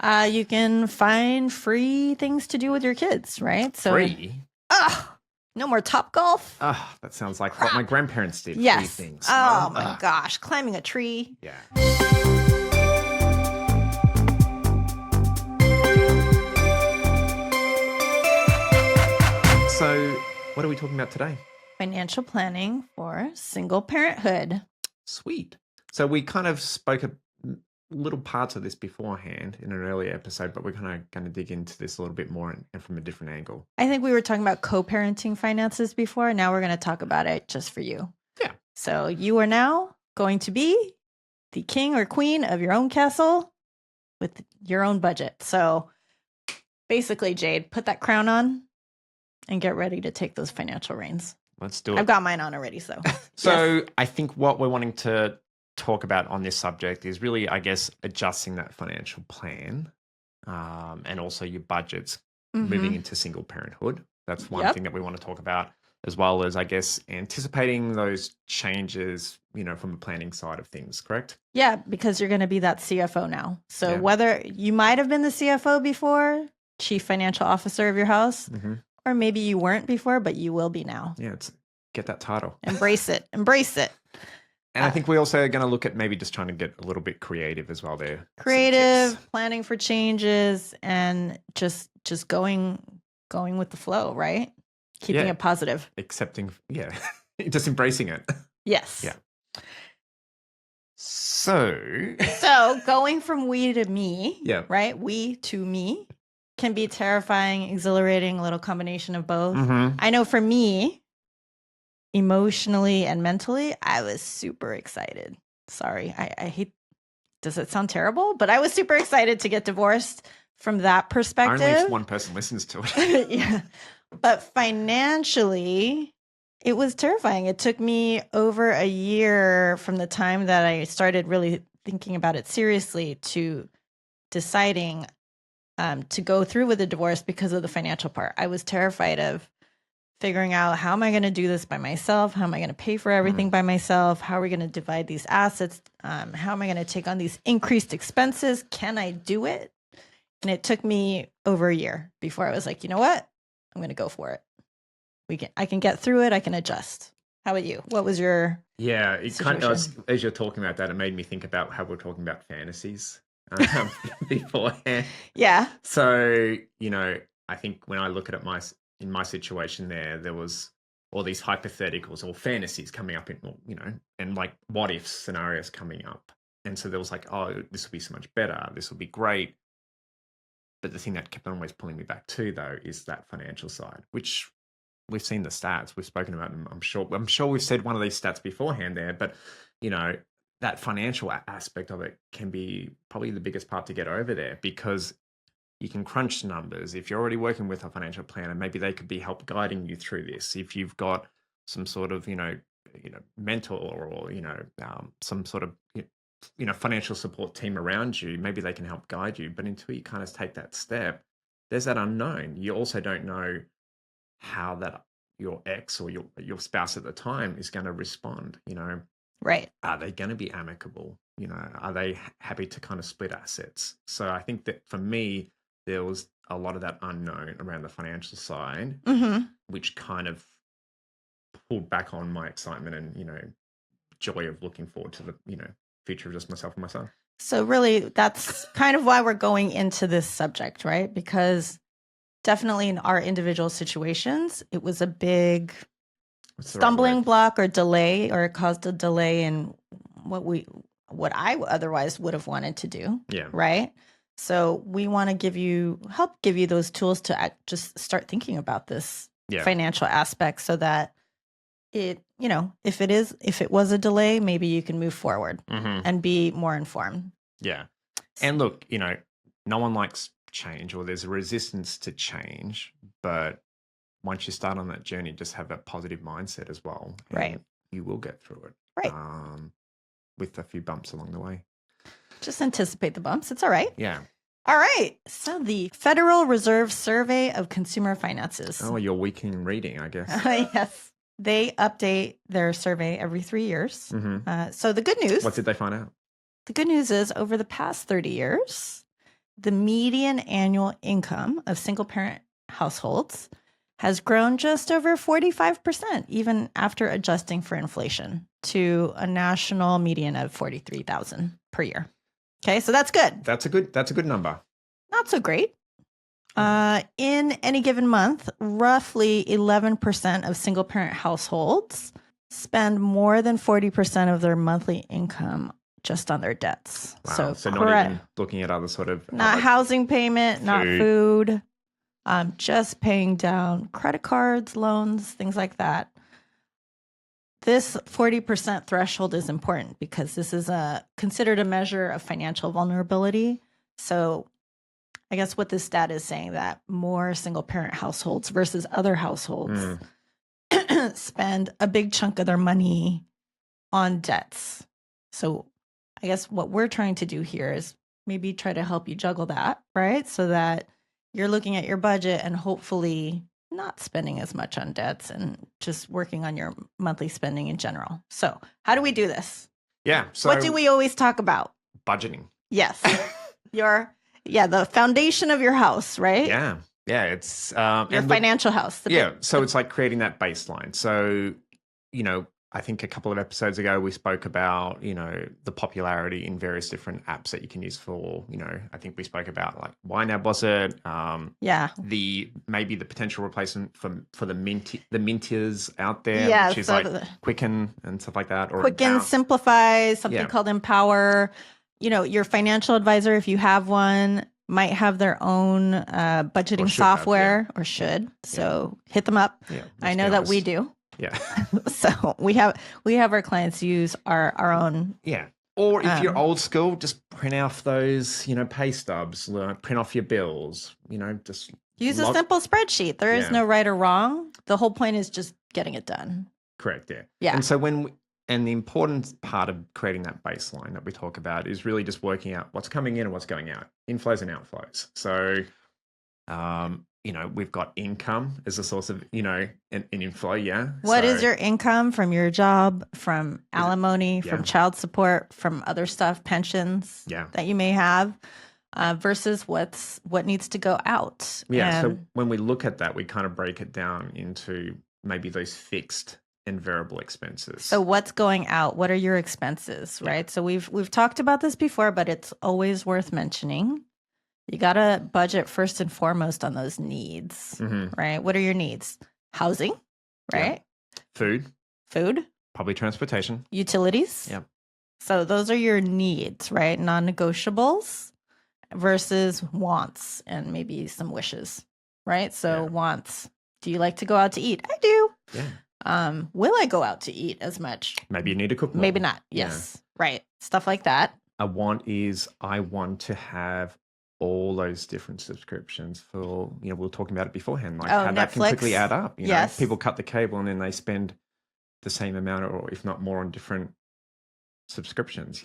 You can find free things to do with your kids, right? So, Free? no more Top Golf. That sounds like what my grandparents did. Yes. Free things. Oh my gosh, climbing a tree. Yeah. So, what are we talking about today? Financial planning for single parenthood. Sweet. So we kind of spoke a little parts of this beforehand in an earlier episode, but we're kind of going to dig into this a little bit more and from a different angle. I think we were talking about co-parenting finances before. Now we're going to talk about it just for you. Yeah. So you are now going to be the king or queen of your own castle with your own budget. So basically, Jade, put that crown on and get ready to take those financial reins. Let's do it. I've got mine on already, so. So yes. I think what we're wanting to talk about on this subject is really, I guess, adjusting that financial plan and also your budgets moving into single parenthood. That's one thing that we want to talk about, as well as, I guess, anticipating those changes, from the planning side of things, correct? Yeah, because you're going to be that CFO now. So whether you might have been the CFO before, chief financial officer of your house, or maybe you weren't before, but you will be now. Yeah, get that title. Embrace it. Embrace it. And I think we also are going to look at maybe just trying to get a little bit creative as well there. Creative, planning for changes, and just going with the flow, right? Keeping it positive. Accepting, just embracing it. Yes. Yeah. So going from we to me, right? We to me can be terrifying, exhilarating, a little combination of both. I know for me, emotionally and mentally, I was super excited. Sorry, I hate, does it sound terrible? But I was super excited to get divorced from that perspective. Only if one person listens to it. Yeah. But financially, it was terrifying. It took me over a year from the time that I started really thinking about it seriously to deciding to go through with the divorce because of the financial part. I was terrified of figuring out, how am I going to do this by myself? How am I going to pay for everything by myself? How are we going to divide these assets? How am I going to take on these increased expenses? Can I do it? And it took me over a year before I was like, you know what? I'm going to go for it. I can get through it. I can adjust. How about you? What was your it kind of, as you're talking about that, it made me think about how we're talking about fantasies beforehand. Yeah. So, I think when I look at it in my situation there was all these hypotheticals or fantasies coming up and like what if scenarios coming up. And so there was like, oh, this will be so much better. This will be great. But the thing that kept on always pulling me back too, though, is that financial side, which we've seen the stats. We've spoken about them. I'm sure we've said one of these stats beforehand there, but that financial aspect of it can be probably the biggest part to get over there, because you can crunch the numbers. If you're already working with a financial planner, maybe they could be help guiding you through this. If you've got some sort of, mentor or, some sort of, financial support team around you, maybe they can help guide you. But until you kind of take that step, there's that unknown. You also don't know how that your ex or your spouse at the time is going to respond, Right. Are they going to be amicable? Are they happy to kind of split assets? So I think that for me, there was a lot of that unknown around the financial side, which kind of pulled back on my excitement and, joy of looking forward to the, future of just myself and my son. So really, that's kind of why we're going into this subject, right? Because definitely in our individual situations, it was a big stumbling block or delay, or it caused a delay in what I otherwise would have wanted to do. Yeah. Right. So we want to help give you those tools to just start thinking about this financial aspect, so that it, if it was a delay, maybe you can move forward and be more informed. Yeah. And look, no one likes change, or there's a resistance to change, but once you start on that journey, just have that positive mindset as well. Right. You will get through it. Right. With a few bumps along the way. Just anticipate the bumps. It's all right. Yeah. All right. So the Federal Reserve Survey of Consumer Finances. Oh, you're weak in reading, I guess. Yes. They update their survey every 3 years. So the good news. What did they find out? The good news is, over the past 30 years, the median annual income of single parent households has grown just over 45%, even after adjusting for inflation, to a national median of 43,000 per year. Okay, so that's good. That's a good number. Not so great. In any given month, roughly 11% of single parent households spend more than 40% of their monthly income just on their debts. Wow. So not even looking at other sort of... Not housing payment, not food, just paying down credit cards, loans, things like that. This 40% threshold is important because this is considered a measure of financial vulnerability. So I guess what this stat is saying that more single parent households versus other households spend a big chunk of their money on debts. So I guess what we're trying to do here is maybe try to help you juggle that, right? So that you're looking at your budget and hopefully not spending as much on debts and just working on your monthly spending in general. So how do we do this? Yeah. So what do we always talk about? Budgeting. Yes. The foundation of your house, right? Yeah. Yeah. It's your financial house. So it's like creating that baseline. So, I think a couple of episodes ago we spoke about, the popularity in various different apps that you can use for, I think we spoke about like YNAB, was it? Maybe the potential replacement for the Mintiers out there, which is like Quicken and stuff like that. Or Quicken, Simplify, something called Empower. Your financial advisor, if you have one, might have their own budgeting software or should. So hit them up. Yeah, I know that we do. Yeah. So we have our clients use our own. Yeah. Or if you're old school, just print off those, pay stubs, print off your bills, just use a simple spreadsheet. There is no right or wrong. The whole point is just getting it done. Correct. Yeah. Yeah. And so and the important part of creating that baseline that we talk about is really just working out what's coming in and what's going out, inflows and outflows. So, we've got income as a source of, an inflow. Yeah. What is your income from your job, from alimony, from child support, from other stuff, pensions that you may have, versus what needs to go out? Yeah. So when we look at that, we kind of break it down into maybe those fixed and variable expenses. So what's going out? What are your expenses, right? So we've talked about this before, but it's always worth mentioning. You got to budget first and foremost on those needs, right? What are your needs? Housing, right? Yeah. Food. Public transportation. Utilities. Yep. So those are your needs, right? Non-negotiables versus wants and maybe some wishes, right? So wants. Do you like to go out to eat? I do. Yeah. Will I go out to eat as much? Maybe you need to cook more. Maybe not. Yes. Yeah. Right. Stuff like that. A want is I want to have all those different subscriptions for, we were talking about it beforehand, like how Netflix. That can quickly add up. Yes. People cut the cable and then they spend the same amount or if not more on different subscriptions,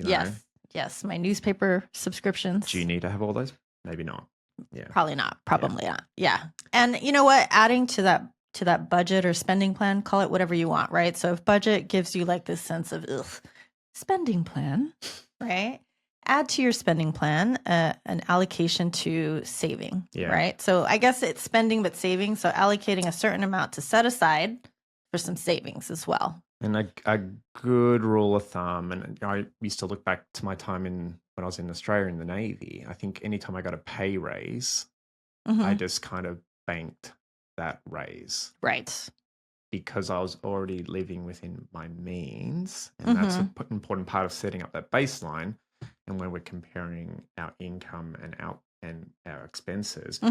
Yes. My newspaper subscriptions. Do you need to have all those? Maybe not. Yeah. Probably not. Probably not. Yeah. And you know what? Adding to that budget or spending plan, call it whatever you want, right? So if budget gives you like this sense of spending plan, right? Add to your spending plan an allocation to saving, right? So I guess it's spending but saving. So allocating a certain amount to set aside for some savings as well. And a good rule of thumb, and I used to look back to my time when I was in Australia in the Navy, I think anytime I got a pay raise, I just kind of banked that raise. Right. Because I was already living within my means. And that's an important part of setting up that baseline. And when we're comparing our income and our expenses,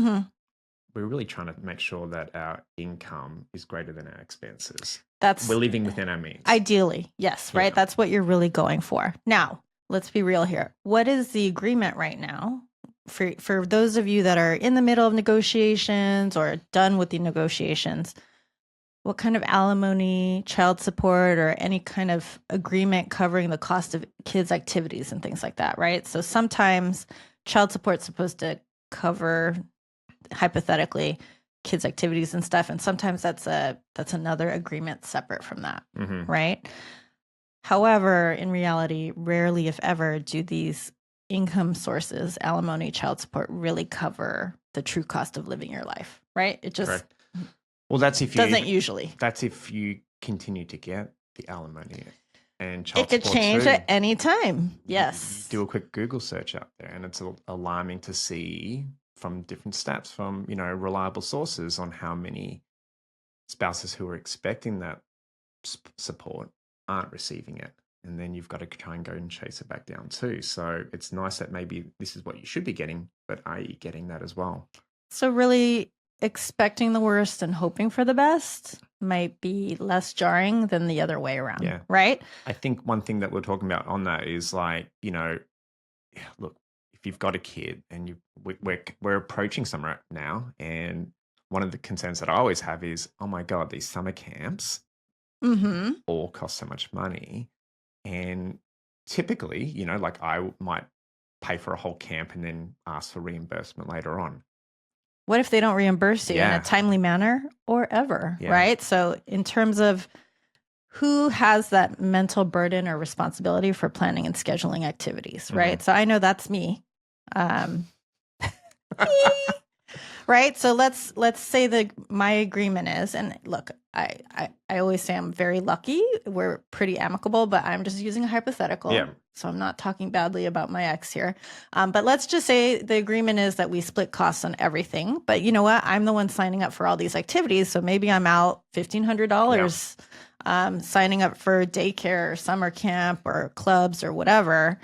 we're really trying to make sure that our income is greater than our expenses. We're living within our means. Ideally, yes, right? That's what you're really going for. Now, let's be real here. What is the agreement right now? For those of you that are in the middle of negotiations or done with the negotiations, what kind of alimony, child support, or any kind of agreement covering the cost of kids' activities and things like that, right? So sometimes child support's supposed to cover, hypothetically, kids' activities and stuff, and sometimes that's another agreement separate from that, right? However, in reality, rarely, if ever, do these income sources, alimony, child support, really cover the true cost of living your life, right? It just Correct. Well, doesn't usually. That's if you continue to get the alimony and It child could support change too. at any time. You Yes. do a quick Google search out there, and it's alarming to see from different stats from reliable sources on how many spouses who are expecting that support aren't receiving it. And then you've got to try and go and chase it back down too. So it's nice that maybe this is what you should be getting, but are you getting that as well? So really expecting the worst and hoping for the best might be less jarring than the other way around, Yeah. right? I think one thing that we're talking about on that is like, look, if you've got a kid and we're approaching summer now, and one of the concerns that I always have is, oh my God, these summer camps all cost so much money. And typically, like I might pay for a whole camp and then ask for reimbursement later on. What if they don't reimburse you in a timely manner or ever, right? So in terms of who has that mental burden or responsibility for planning and scheduling activities, right? So I know that's me. Right? So let's say that my agreement is, and look, I always say I'm very lucky. We're pretty amicable, but I'm just using a hypothetical. Yeah. So I'm not talking badly about my ex here. But let's just say the agreement is that we split costs on everything. But you know what? I'm the one signing up for all these activities. So maybe I'm out $1,500 signing up for daycare or summer camp or clubs or whatever.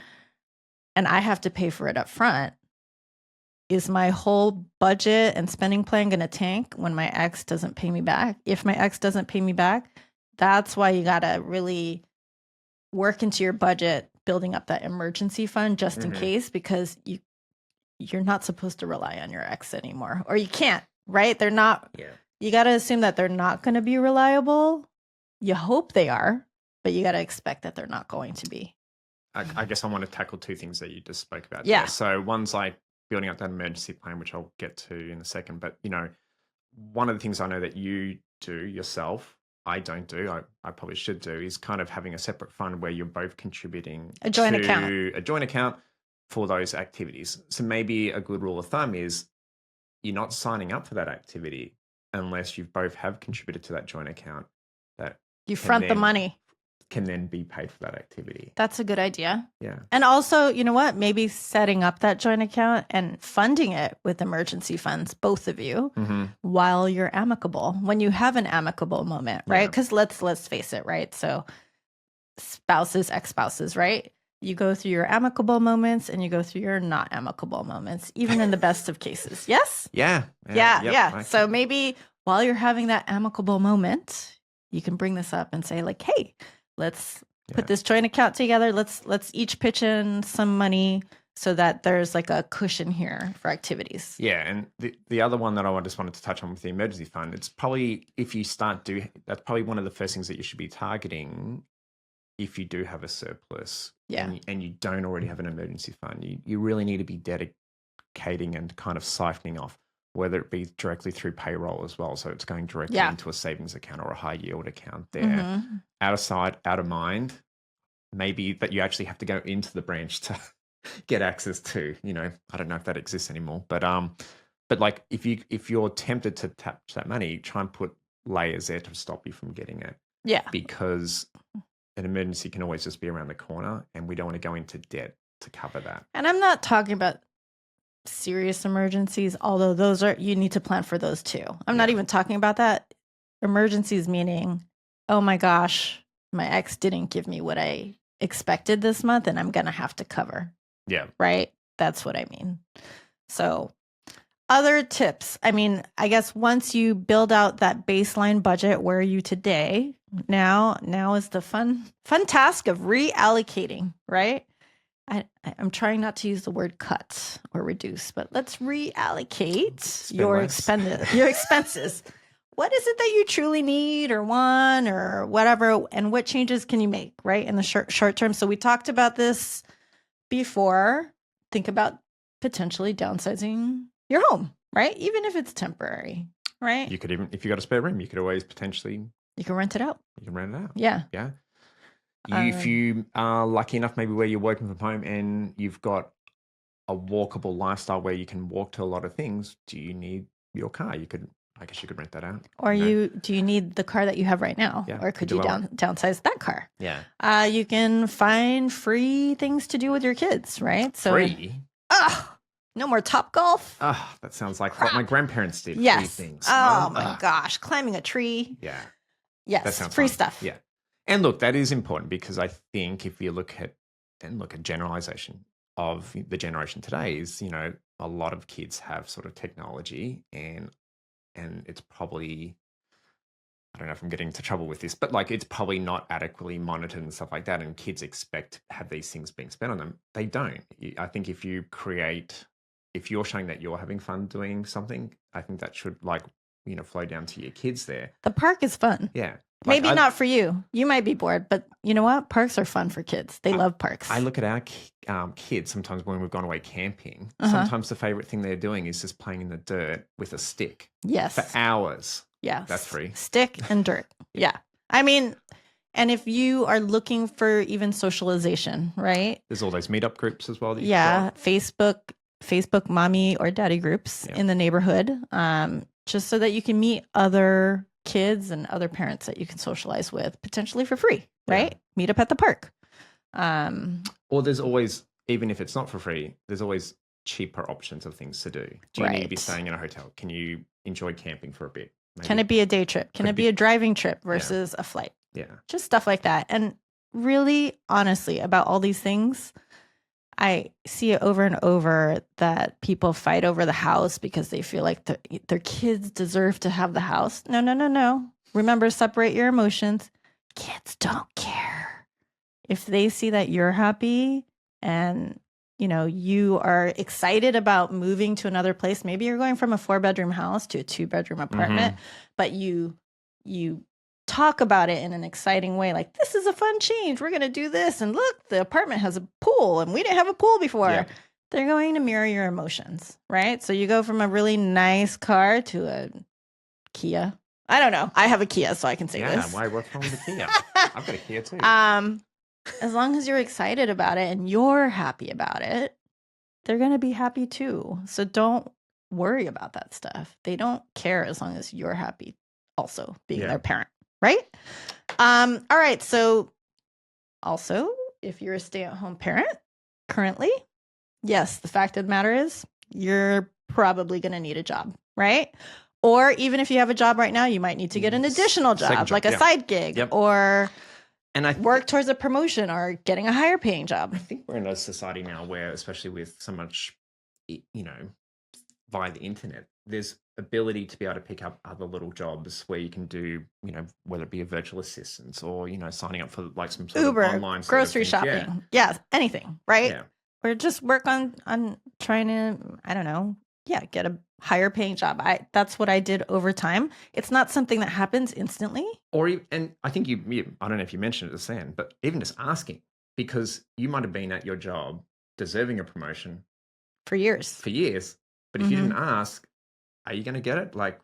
And I have to pay for it up front. Is my whole budget and spending plan going to tank when my ex doesn't pay me back? If my ex doesn't pay me back, that's why you got to really work into your budget, building up that emergency fund just in case, because you're not supposed to rely on your ex anymore, or you can't, right? They're not. Yeah. You got to assume that they're not going to be reliable. You hope they are, but you got to expect that they're not going to be. I guess I want to tackle two things that you just spoke about. Yeah. There. So one's like building up that emergency plan, which I'll get to in a second. But, one of the things I know that you do yourself, I don't do, I probably should do, is kind of having a separate fund where you're both contributing a joint account for those activities. So maybe a good rule of thumb is you're not signing up for that activity unless you both have contributed to that joint account. That you front the money. Can then be paid for that activity. That's a good idea. Yeah. And also, you know what? Maybe setting up that joint account and funding it with emergency funds, both of you, while you're amicable, when you have an amicable moment, right? Because let's face it, right? So spouses, ex-spouses, right? You go through your amicable moments and you go through your not amicable moments, even in the best of cases. Yes? Yeah. Yeah. So maybe while you're having that amicable moment, you can bring this up and say like, hey, let's put this joint account together. Let's each pitch in some money so that there's like a cushion here for activities. Yeah, and the other one that I just wanted to touch on with the emergency fund, it's probably if you that's probably one of the first things that you should be targeting if you do have a surplus. Yeah. And you don't already have an emergency fund. You really need to be dedicating and kind of siphoning off, whether it be directly through payroll as well. So it's going directly into a savings account or a high yield account there. Out of sight, out of mind. Maybe that you actually have to go into the branch to get access to. I don't know if that exists anymore. But like if you're tempted to tap that money, try and put layers there to stop you from getting it. Yeah. Because an emergency can always just be around the corner, and we don't want to go into debt to cover that. And I'm not talking about serious emergencies, although you need to plan for those too. I'm not even talking about that. Emergencies meaning, oh my gosh, my ex didn't give me what I expected this month and I'm going to have to cover. Yeah. Right? That's what I mean. So other tips. I mean, I guess once you build out that baseline budget, where are you today? Now is the fun task of reallocating, right? I'm trying not to use the word cut or reduce, but let's reallocate your expenses. What is it that you truly need or want or whatever, and what changes can you make, right, in the short term? So we talked about this before. Think about potentially downsizing your home, right? Even if it's temporary, right? You could even, if you got a spare room, you could always potentially... You can rent it out. You can rent it out. Yeah. Yeah. If you are lucky enough, maybe where you're working from home and you've got a walkable lifestyle where you can walk to a lot of things, do you need your car? I guess you could rent that out. Or do you need the car that you have right now? Yeah, Or could you downsize that car? Yeah. You can find free things to do with your kids, right? So Free? no more Top Golf. That sounds like what my grandparents did. Yes. Free things. Oh my gosh. Climbing a tree. Yeah. Yes. That sounds free fun. stuff. Yeah. And look, that is important because I think if you look at generalization of the generation today is, a lot of kids have sort of technology and it's probably, I don't know if I'm getting into trouble with this, but like it's probably not adequately monitored and stuff like that. And kids expect to have these things being spent on them. They don't. I think if you're showing that you're having fun doing something, I think that should flow down to your kids there. The park is fun. Yeah. Maybe not for you. You might be bored, but you know what? Parks are fun for kids. They love parks. I look at our kids sometimes when we've gone away camping. Sometimes the favorite thing they're doing is just playing in the dirt with a stick. Yes. For hours. Yes. That's free. Stick and dirt. Yeah. I mean, and if you are looking for even socialization, right? There's all those meetup groups as well. That Facebook mommy or daddy groups in the neighborhood, just so that you can meet other kids and other parents that you can socialize with potentially for free, right? Meet up at the park. Or there's always, even if it's not for free, there's always cheaper options of things to do. Do you need to be staying in a hotel? Can you enjoy camping for a bit? Maybe? Can it be a day trip? Can it be a driving trip versus a flight? Yeah. Just stuff like that. And really, honestly, about all these things, I see it over and over that people fight over the house because they feel like their kids deserve to have the house. No. Remember, separate your emotions. Kids don't care. If they see that you're happy and, you are excited about moving to another place, maybe you're going from a 4-bedroom house to a 2-bedroom apartment, but you talk about it in an exciting way, like, this is a fun change, we're going to do this, and look, the apartment has a pool and we didn't have a pool before. They're going to mirror your emotions, right? So you go from a really nice car to a Kia. I don't know, I have a Kia, so I can say this. What's wrong with the Kia? I've got a Kia too. As long as you're excited about it and you're happy about it, they're going to be happy too. So don't worry about that stuff. They don't care as long as you're happy also being their parent. Right? All right. So also, if you're a stay-at-home parent currently, yes, the fact of the matter is you're probably going to need a job, right? Or even if you have a job right now, you might need to get an additional job, like a side gig or work towards a promotion or getting a higher paying job. I think we're in a society now where, especially with so much, via the internet, there's ability to be able to pick up other little jobs where you can do, whether it be a virtual assistant or, signing up for like some sort Uber, of online grocery shopping. Yeah, anything, right? Yeah. Or just work on trying to, I don't know, get a higher paying job. That's what I did over time. It's not something that happens instantly. And I think I don't know if you mentioned it just then, but even just asking, because you might have been at your job deserving a promotion for years. But if you didn't ask, are you going to get it? Like,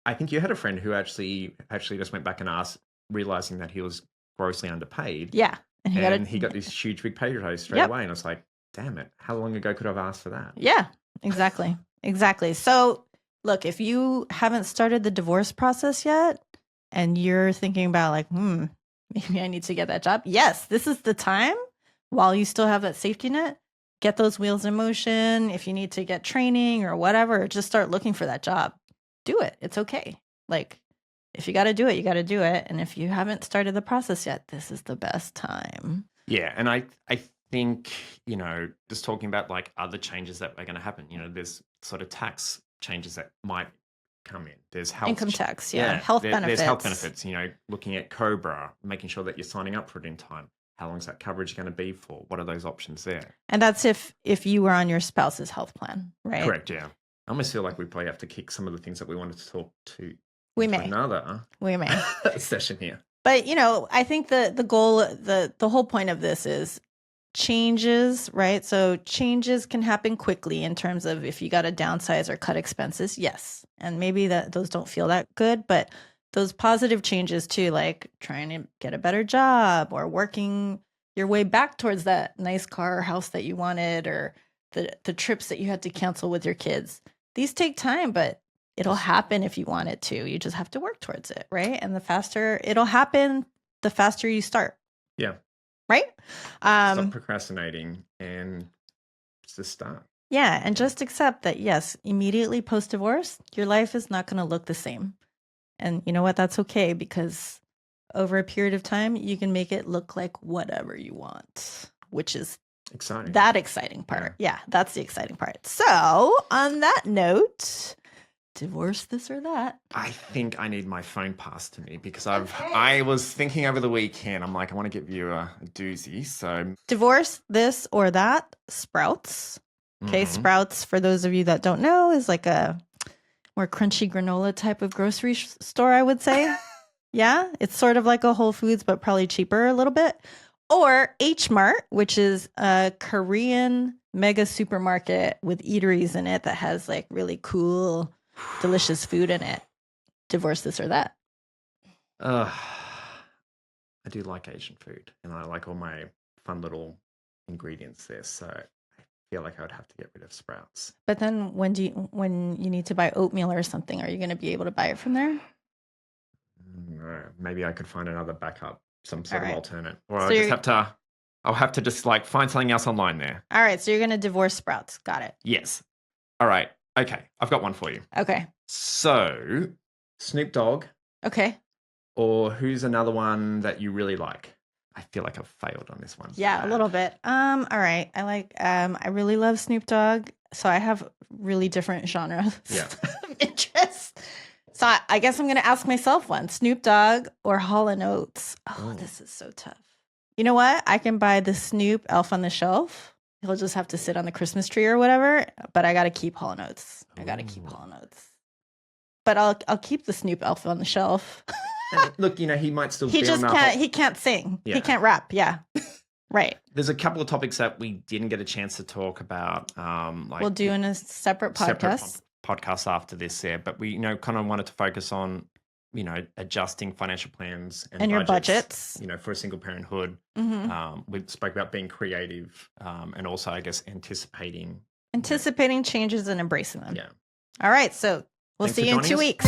I think you had a friend who actually just went back and asked, realizing that he was grossly underpaid. Yeah. And he got this huge big pay raise straight away. And I was like, damn it, how long ago could I have asked for that? Yeah, exactly. Exactly. So look, if you haven't started the divorce process yet and you're thinking about like, maybe I need to get that job. Yes, this is the time while you still have that safety net. Get those wheels in motion. If you need to get training or whatever, just start looking for that job. Do it. It's okay. Like, if you got to do it, you got to do it. And if you haven't started the process yet, this is the best time. Yeah. And I think, just talking about like other changes that are going to happen, there's sort of tax changes that might come in. There's health income tax. Health benefits. There's health benefits, looking at COBRA, making sure that you're signing up for it in time. How long is that coverage going to be for? What are those options there? And that's if you were on your spouse's health plan, right? Correct, yeah. I almost feel like we probably have to kick some of the things that we wanted to talk to. We may. Another session here. But, I think the goal, the whole point of this is changes, right? So changes can happen quickly in terms of if you got to downsize or cut expenses. Yes. And maybe those don't feel that good, but those positive changes too, like trying to get a better job or working your way back towards that nice car or house that you wanted, or the trips that you had to cancel with your kids. These take time, but it'll happen if you want it to. You just have to work towards it, right? And the faster it'll happen, the faster you start. Yeah. Right? Stop procrastinating and just start. Yeah, and just accept that, yes, immediately post-divorce, your life is not going to look the same. And you know what? That's okay, because over a period of time, you can make it look like whatever you want, which is exciting. That exciting part. Yeah, that's the exciting part. So, on that note, divorce this or that. I think I need my phone passed to me because I was thinking over the weekend, I'm like, I want to give you a doozy. So divorce this or that, Sprouts. Okay, Sprouts, for those of you that don't know, is like a more crunchy granola type of grocery store, I would say. Yeah, it's sort of like a Whole Foods, but probably cheaper a little bit. Or H Mart, which is a Korean mega supermarket with eateries in it that has like really cool, delicious food in it. Divorce this or that. I do like Asian food, and I like all my fun little ingredients there. So I feel like I would have to get rid of Sprouts. But then when you need to buy oatmeal or something, are you going to be able to buy it from there? No, maybe I could find another backup, some sort of alternate, or So I'll have to just like find something else online there. All right, so you're going to divorce Sprouts. Got it. Yes. All right. Okay, I've got one for you. Okay. So, Snoop Dogg. Okay. Or who's another one that you really like? I feel like I've failed on this one. Yeah, a little bit. All right. I really love Snoop Dogg, so I have really different genres of interest. So I guess I'm going to ask myself one: Snoop Dogg or Hall & Oates? Oh, this is so tough. You know what? I can buy the Snoop Elf on the Shelf. He'll just have to sit on the Christmas tree or whatever. But I got to keep Hall & Oates. I got to keep Hall & Oates. But I'll keep the Snoop Elf on the Shelf. Look, he might still. He just can't. He can't sing. Yeah. He can't rap. Yeah. Right. There's a couple of topics that we didn't get a chance to talk about. We'll do in a separate podcast. Podcast after this there, but we kind of wanted to focus on adjusting financial plans and your budgets for a single parenthood. We spoke about being creative and also I guess anticipating changes and embracing them. Yeah. All right, so we'll see you in 2 weeks.